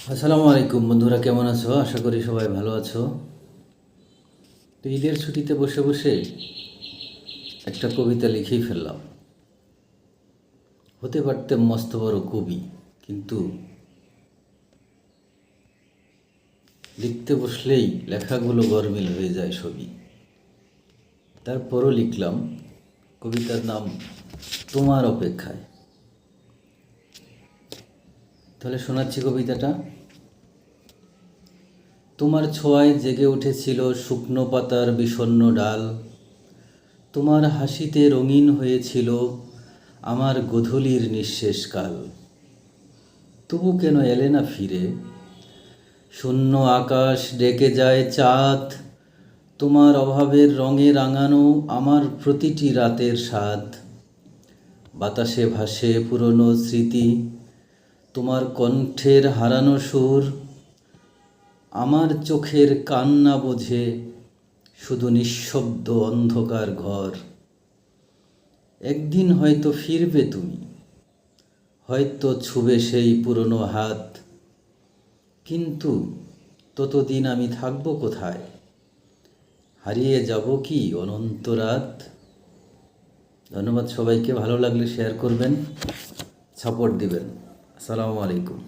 আসসালামু আলাইকুম বন্ধুরা, কেমন আছো? আশা করি সবাই ভালো আছো। তো ঈদের ছুটিতে বসে বসে একটা কবিতা লিখেই ফেললাম। হতে পারতাম মস্ত বড় কবি, কিন্তু লিখতে বসলেই লেখাগুলো গরমিল হয়ে যায় সবই। তারপরও লিখলাম। কবিতার নাম তোমার অপেক্ষায়। তাহলে শোনাচ্ছি কবিতাটা। তোমার ছোঁয়ায় জেগে উঠেছিল শুকনো পাতার বিষণ্ণ ডাল। তোমার হাসিতে রঙিন হয়েছিল আমার গোধূলির নিঃশেষকাল। তবু কেন এলে না ফিরে? শূন্য আকাশ ডেকে যায় চাঁদ। তোমার অভাবের রঙে রাঙানো আমার প্রতিটি রাতের স্বাদ। বাতাসে ভাসে পুরনো স্মৃতি, তোমার কণ্ঠের হারানো সুর। আমার চোখের কান্না বোঝে শুধু নিঃশব্দ অন্ধকার ঘর। একদিন হয়তো ফিরবে তুমি, হয়তো ছুবে সেই পুরনো হাত। কিন্তু ততদিন আমি থাকব কোথায়? হারিয়ে যাব কি অনন্ত রাত? ধন্যবাদ সবাইকে। ভালো লাগলে শেয়ার করবেন, সাপোর্ট দিবেন। আসসালামু আলাইকুম।